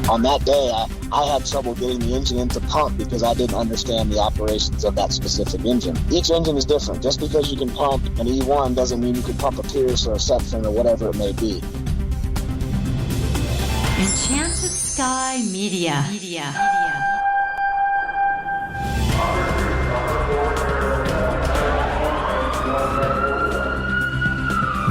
On that day, I had trouble getting the engine into pump because I didn't understand the operations of that specific engine. Each engine is different. Just because you can pump an E1 doesn't mean you can pump a Pierce or a Sceptrin or whatever it may be. Enchanted Sky Media.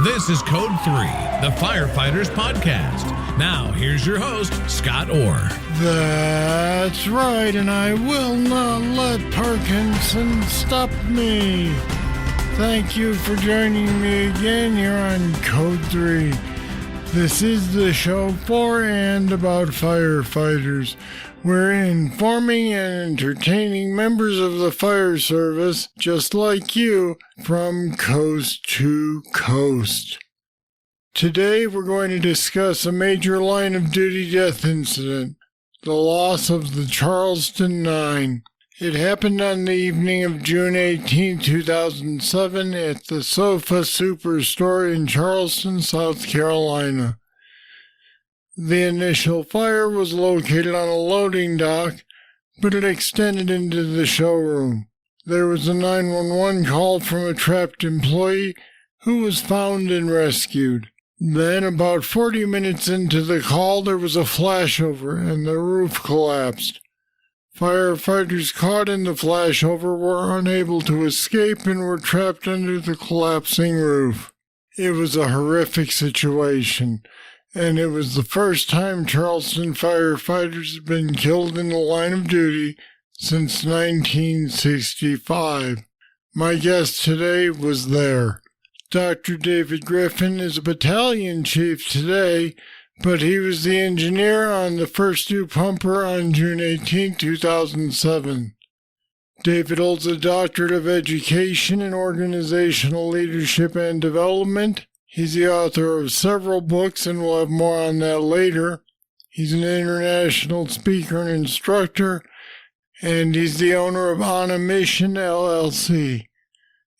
This is Code 3, the Firefighters podcast. Now, here's your host, Scott Orr. That's right, and I will not let Parkinson stop me. Thank you for joining me again here on Code 3. This is the show for and about firefighters. We're informing and entertaining members of the fire service, just like you, from coast to coast. Today we're going to discuss a major line of duty death incident, the loss of the Charleston Nine. It happened on the evening of June 18, 2007 at the Sofa Superstore in Charleston, South Carolina. The initial fire was located on a loading dock, but it extended into the showroom. There was a 911 call from a trapped employee who was found and rescued. Then, about 40 minutes into the call, there was a flashover and the roof collapsed. Firefighters caught in the flashover were unable to escape and were trapped under the collapsing roof. It was a horrific situation, and it was the first time Charleston firefighters had been killed in the line of duty since 1965. My guest today was there. Dr. David Griffin is a battalion chief today, but he was the engineer on the first two pumper on June 18, 2007. David holds a doctorate of education in organizational leadership and development. He's the author of several books, and we'll have more on that later. He's an international speaker and instructor, and he's the owner of On a Mission, LLC.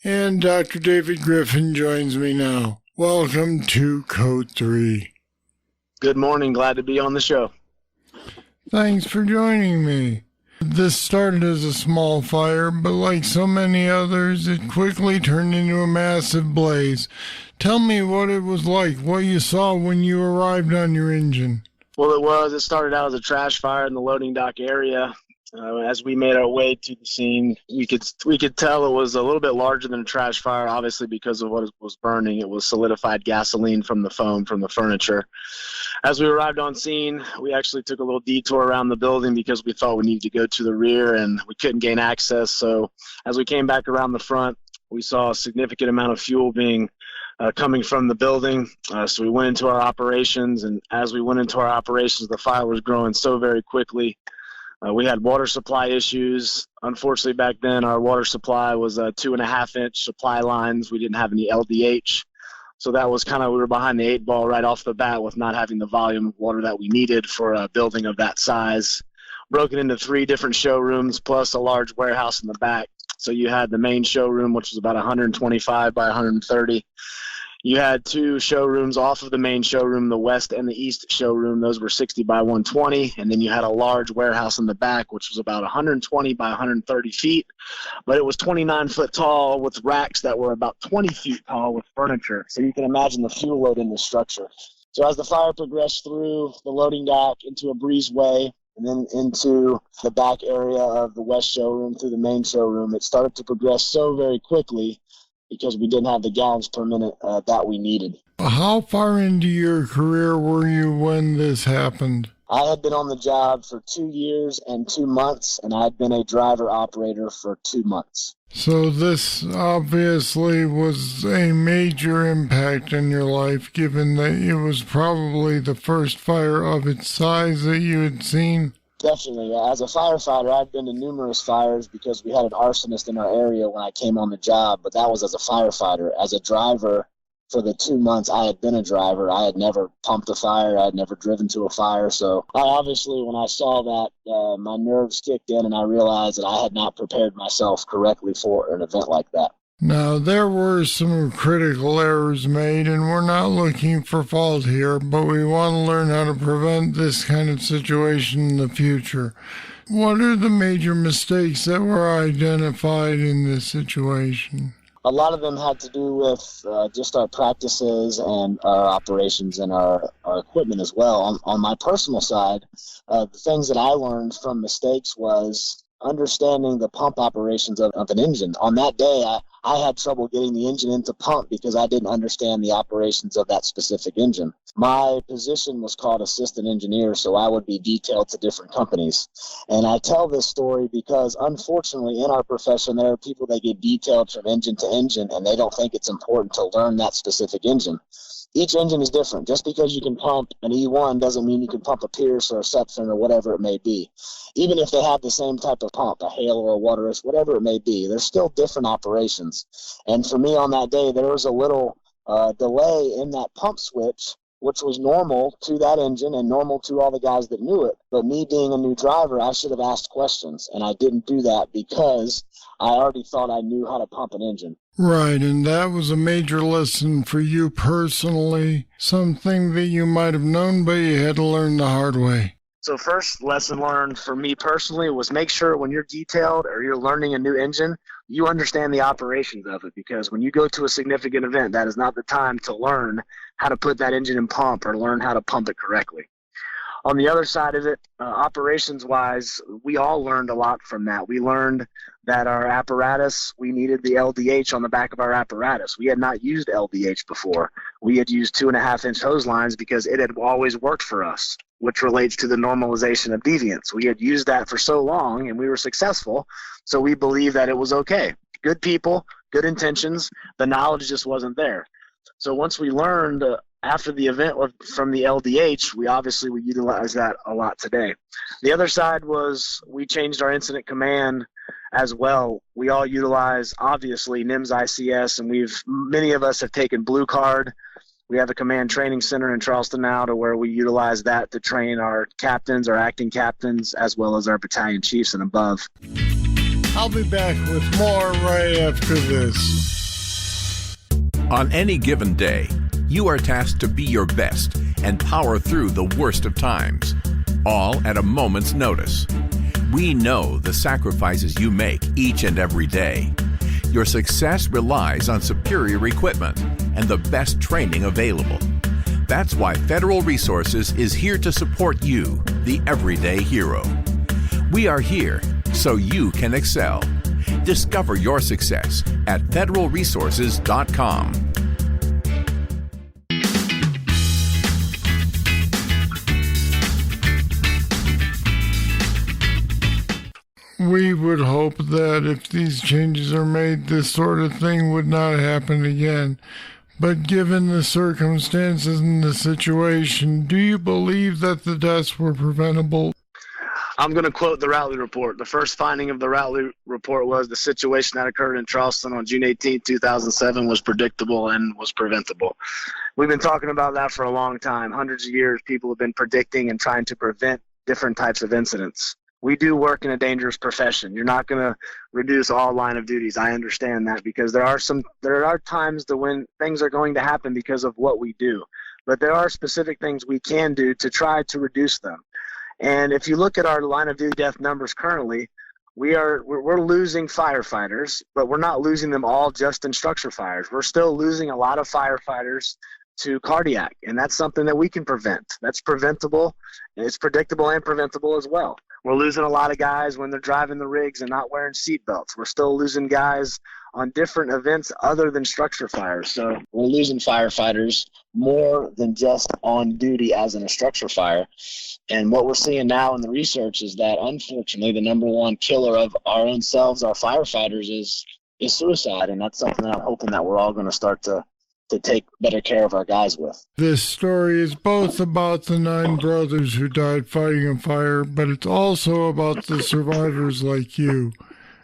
And Dr. David Griffin joins me now. Welcome to Code 3. Good morning. Glad to be on the show. Thanks for joining me. This started as a small fire, but like so many others, it quickly turned into a massive blaze. Tell me what it was like, what you saw when you arrived on your engine. Well, it started out as a trash fire in the loading dock area. As we made our way to the scene, we could tell it was a little bit larger than a trash fire, obviously because of what was burning. It was solidified gasoline from the foam from the furniture. As we arrived on scene, we actually took a little detour around the building because we thought we needed to go to the rear and we couldn't gain access. So as we came back around the front, we saw a significant amount of fuel being coming from the building. So we went into our operations, and as we went into our operations, the fire was growing so very quickly. We had water supply issues. Unfortunately, back then, our water supply was 2.5-inch supply lines. We didn't have any LDH. So that was we were behind the 8 ball right off the bat with not having the volume of water that we needed for a building of that size. Broken into 3 different showrooms plus a large warehouse in the back. So you had the main showroom, which was about 125 by 130. You had 2 showrooms off of the main showroom, the west and the east showroom. Those were 60 by 120. And then you had a large warehouse in the back, which was about 120 by 130 feet. But it was 29 foot tall with racks that were about 20 feet tall with furniture. So you can imagine the fuel load in the structure. So as the fire progressed through the loading dock into a breezeway and then into the back area of the west showroom through the main showroom, it started to progress so very quickly because we didn't have the gallons per minute that we needed. How far into your career were you when this happened? I had been on the job for 2 years and 2 months, and I had been a driver-operator for 2 months. So this obviously was a major impact in your life, given that it was probably the first fire of its size that you had seen. Definitely. As a firefighter, I've been to numerous fires because we had an arsonist in our area when I came on the job, but that was as a firefighter. As a driver, for the 2 months I had been a driver, I had never pumped a fire. I had never driven to a fire. So I obviously, when I saw that, my nerves kicked in and I realized that I had not prepared myself correctly for an event like that. Now, there were some critical errors made, and we're not looking for fault here, but we want to learn how to prevent this kind of situation in the future. What are the major mistakes that were identified in this situation? A lot of them had to do with just our practices and our operations and our equipment as well. On my personal side, the things that I learned from mistakes was understanding the pump operations of an engine. On that day, I had trouble getting the engine into pump because I didn't understand the operations of that specific engine. My position was called assistant engineer, so I would be detailed to different companies. And I tell this story because, unfortunately, in our profession, there are people that get detailed from engine to engine, and they don't think it's important to learn that specific engine. Each engine is different. Just because you can pump an E1 doesn't mean you can pump a Pierce or a Sepson or whatever it may be. Even if they have the same type of pump, a Hale or a Waterous, whatever it may be, there's still different operations. And for me on that day, there was a little delay in that pump switch, which was normal to that engine and normal to all the guys that knew it. But me being a new driver, I should have asked questions, and I didn't do that because I already thought I knew how to pump an engine. Right, and that was a major lesson for you personally, something that you might have known, but you had to learn the hard way. So first lesson learned for me personally was make sure when you're detailed or you're learning a new engine, you understand the operations of it, because when you go to a significant event, that is not the time to learn how to put that engine in pump or learn how to pump it correctly. On the other side of it, operations-wise, we all learned a lot from that. We learned that our apparatus, we needed the LDH on the back of our apparatus. We had not used LDH before. We had used 2.5-inch hose lines because it had always worked for us, which relates to the normalization of deviance. We had used that for so long, and we were successful, so we believed that it was okay. Good people, good intentions, the knowledge just wasn't there. So once we learned after the event from the LDH, we utilize that a lot today. The other side was we changed our incident command as well. We all utilize, obviously, NIMS ICS, and many of us have taken Blue Card. We have a command training center in Charleston now to where we utilize that to train our captains, our acting captains, as well as our battalion chiefs and above. I'll be back with more right after this. On any given day, you are tasked to be your best and power through the worst of times, all at a moment's notice. We know the sacrifices you make each and every day. Your success relies on superior equipment and the best training available. That's why Federal Resources is here to support you, the everyday hero. We are here so you can excel. Discover your success at federalresources.com. We would hope that if these changes are made, this sort of thing would not happen again. But given the circumstances and the situation, do you believe that the deaths were preventable? I'm going to quote the Routley report. The first finding of the Routley report was the situation that occurred in Charleston on June 18, 2007 was predictable and was preventable. We've been talking about that for a long time. Hundreds of years, people have been predicting and trying to prevent different types of incidents. We do work in a dangerous profession. You're not going to reduce all line of duties. I understand that, because there are times when things are going to happen because of what we do. But there are specific things we can do to try to reduce them. And if you look at our line of duty death numbers currently, we're losing firefighters, but we're not losing them all just in structure fires. We're still losing a lot of firefighters to cardiac, and that's something that we can prevent. That's preventable, and it's predictable and preventable as well. We're losing a lot of guys when they're driving the rigs and not wearing seat belts. We're still losing guys on different events other than structure fires. So we're losing firefighters more than just on duty as in a structure fire. And what we're seeing now in the research is that, unfortunately, the number one killer of our own selves, our firefighters, is suicide. And that's something that I'm hoping that we're all going to start to take better care of our guys with. This story is both about the 9 brothers who died fighting a fire, but it's also about the survivors like you.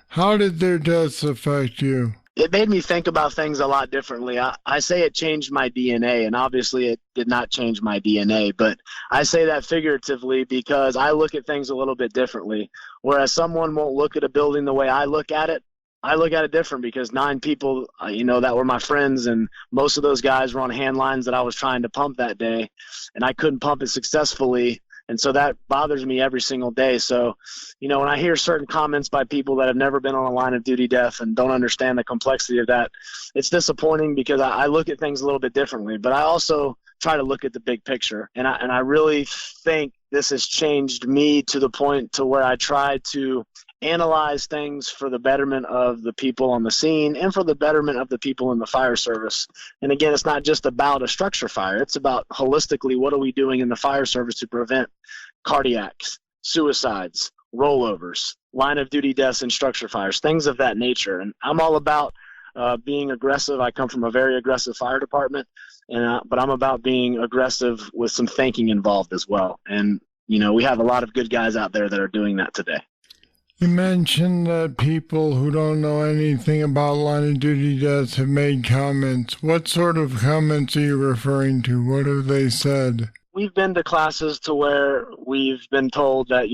How did their deaths affect you? It made me think about things a lot differently. I say it changed my DNA, and obviously it did not change my DNA, but I say that figuratively because I look at things a little bit differently. Whereas someone won't look at a building the way I look at it, I look at it different because 9 people, that were my friends, and most of those guys were on hand lines that I was trying to pump that day, and I couldn't pump it successfully. And so that bothers me every single day. So, when I hear certain comments by people that have never been on a line of duty death and don't understand the complexity of that, it's disappointing because I look at things a little bit differently. But I also try to look at the big picture. And I really think this has changed me to the point to where I try to analyze things for the betterment of the people on the scene and for the betterment of the people in the fire service. And again, it's not just about a structure fire. It's about holistically, what are we doing in the fire service to prevent cardiacs, suicides, rollovers, line of duty deaths, and structure fires, things of that nature. And I'm all about being aggressive. I come from a very aggressive fire department, but I'm about being aggressive with some thinking involved as well. And, we have a lot of good guys out there that are doing that today. You mentioned that people who don't know anything about line of duty deaths have made comments. What sort of comments are you referring to? What have they said? We've been to classes to where we've been told that,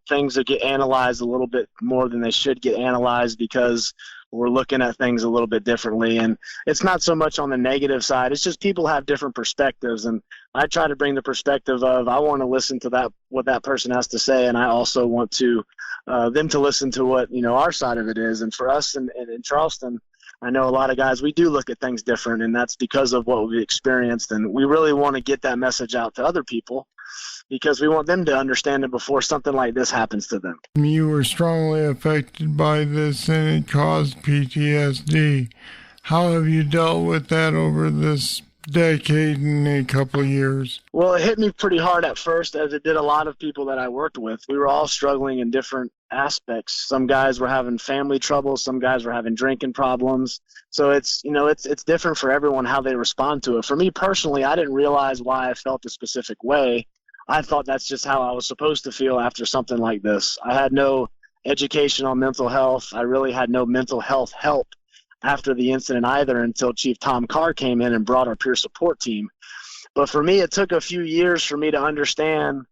things that get analyzed a little bit more than they should get analyzed because we're looking at things a little bit differently. And it's not so much on the negative side. It's just people have different perspectives. And I try to bring the perspective of, I want to listen to what that person has to say. And I also want to them to listen to what, our side of it is. And for us in Charleston, I know a lot of guys, we do look at things different, and that's because of what we've experienced. And we really want to get that message out to other people because we want them to understand it before something like this happens to them. You were strongly affected by this and it caused PTSD. How have you dealt with that over this decade and a couple of years? Well, it hit me pretty hard at first, as it did a lot of people that I worked with. We were all struggling in different aspects. Some guys were having family trouble. Some guys were having drinking problems. So it's different for everyone how they respond to it. For me personally, I didn't realize why I felt a specific way. I thought that's just how I was supposed to feel after something like this. I had no education on mental health. I really had no mental health help after the incident either until Chief Tom Carr came in and brought our peer support team. But for me, it took a few years for me to understand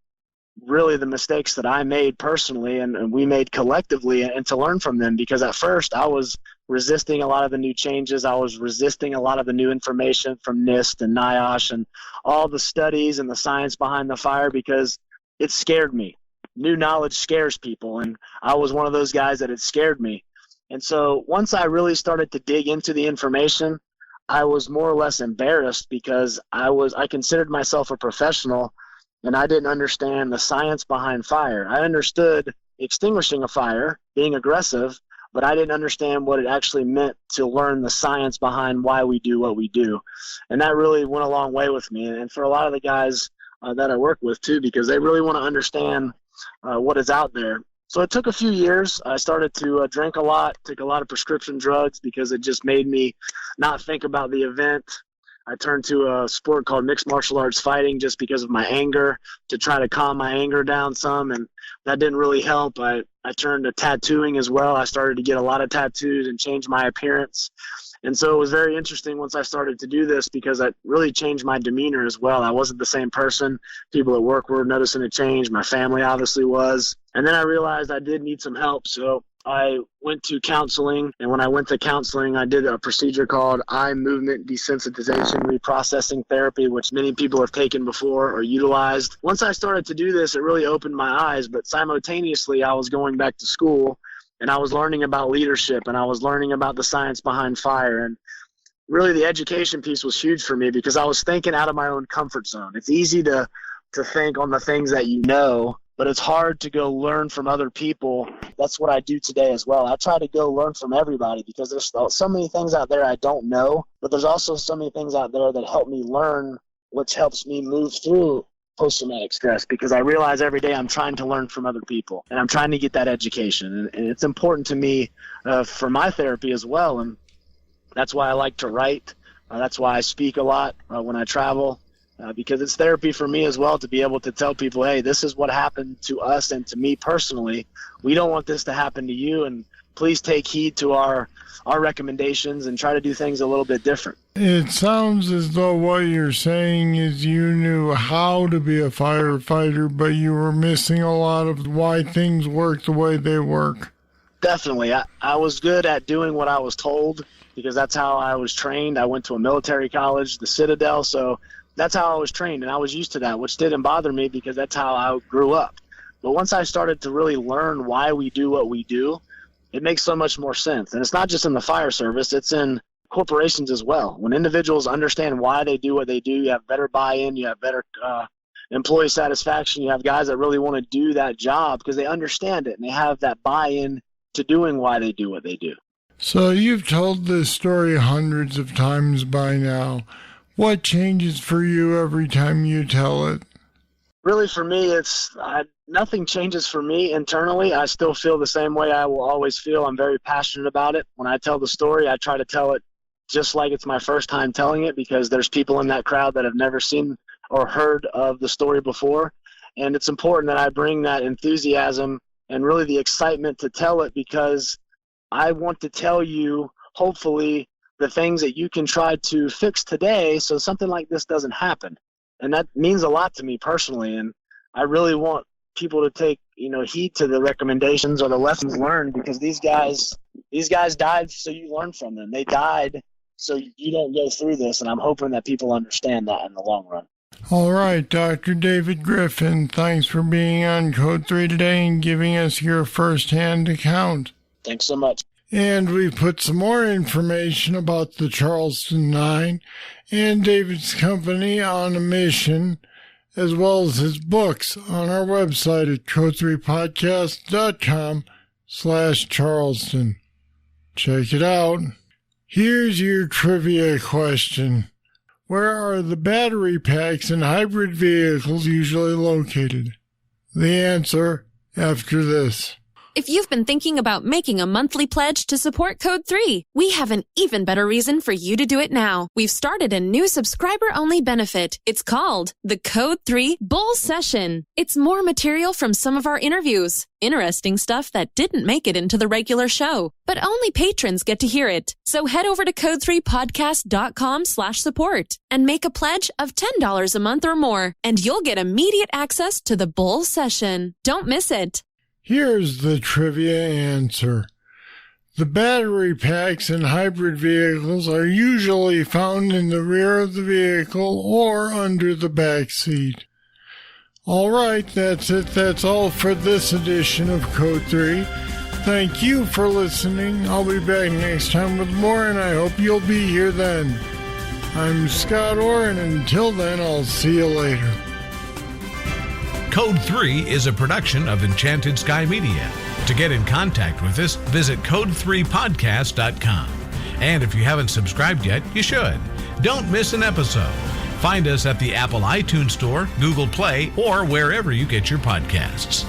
really the mistakes that I made personally and we made collectively, and to learn from them, because at first I was resisting a lot of the new changes. I was resisting a lot of the new information from NIST and NIOSH and all the studies and the science behind the fire because it scared me. New knowledge scares people, and I was one of those guys that it scared me. And so once I really started to dig into the information, I was more or less embarrassed because I considered myself a professional and I didn't understand the science behind fire. I understood extinguishing a fire, being aggressive, but I didn't understand what it actually meant to learn the science behind why we do what we do. And that really went a long way with me. And for a lot of the guys that I work with too, because they really want to understand what is out there. So it took a few years. I started to drink a lot, took a lot of prescription drugs because it just made me not think about the event. I turned to a sport called mixed martial arts fighting just because of my anger, to try to calm my anger down some, and that didn't really help. I turned to tattooing as well. I started to get a lot of tattoos and change my appearance. And so it was very interesting once I started to do this because that really changed my demeanor as well. I wasn't the same person. People at work were noticing a change. My family obviously was. And then I realized I did need some help. So I went to counseling, and when I went to counseling, I did a procedure called eye movement desensitization reprocessing therapy, which many people have taken before or utilized. Once I started to do this, it really opened my eyes, but simultaneously I was going back to school and I was learning about leadership and I was learning about the science behind fire. And really the education piece was huge for me because I was thinking out of my own comfort zone. It's easy to think on the things that you know, but it's hard to go learn from other people. That's what I do today as well. I try to go learn from everybody because there's so many things out there I don't know, but there's also so many things out there that help me learn, which helps me move through post-traumatic stress, because I realize every day I'm trying to learn from other people and I'm trying to get that education. And it's important to me for my therapy as well. And that's why I like to write. That's why I speak a lot when I travel. Because it's therapy for me as well to be able to tell people, hey, this is what happened to us and to me personally. We don't want this to happen to you, and please take heed to our recommendations and try to do things a little bit different. It sounds as though what you're saying is you knew how to be a firefighter, but you were missing a lot of why things work the way they work. Definitely. I was good at doing what I was told because that's how I was trained. I went to a military college, the Citadel, so that's how I was trained, and I was used to that, which didn't bother me because that's how I grew up. But once I started to really learn why we do what we do, it makes so much more sense. And it's not just in the fire service, it's in corporations as well. When individuals understand why they do what they do, you have better buy-in, you have better employee satisfaction, you have guys that really want to do that job because they understand it and they have that buy-in to doing why they do what they do. So you've told this story hundreds of times by now. What changes for you every time you tell it? Really, for me, nothing changes for me internally. I still feel the same way I will always feel. I'm very passionate about it. When I tell the story, I try to tell it just like it's my first time telling it because there's people in that crowd that have never seen or heard of the story before. And it's important that I bring that enthusiasm and really the excitement to tell it because I want to tell you, hopefully, the things that you can try to fix today so something like this doesn't happen. And that means a lot to me personally. And I really want people to take, heed to the recommendations or the lessons learned because these guys died so you learn from them. They died so you don't go through this. And I'm hoping that people understand that in the long run. All right, Dr. David Griffin, thanks for being on Code 3 today and giving us your first-hand account. Thanks so much. And we've put some more information about the Charleston Nine and David's company on a mission, as well as his books on our website at code3podcast.com/Charleston. Check it out. Here's your trivia question. Where are the battery packs in hybrid vehicles usually located? The answer after this. If you've been thinking about making a monthly pledge to support Code 3, we have an even better reason for you to do it now. We've started a new subscriber-only benefit. It's called the Code 3 Bull Session. It's more material from some of our interviews. Interesting stuff that didn't make it into the regular show, but only patrons get to hear it. So head over to code3podcast.com/support and make a pledge of $10 a month or more, and you'll get immediate access to the Bull Session. Don't miss it. Here's the trivia answer. The battery packs in hybrid vehicles are usually found in the rear of the vehicle or under the back seat. All right, that's it. That's all for this edition of Code 3. Thank you for listening. I'll be back next time with more, and I hope you'll be here then. I'm Scott Orr, and until then, I'll see you later. Code 3 is a production of Enchanted Sky Media. To get in contact with us, visit code3podcast.com. And if you haven't subscribed yet, you should. Don't miss an episode. Find us at the Apple iTunes Store, Google Play, or wherever you get your podcasts.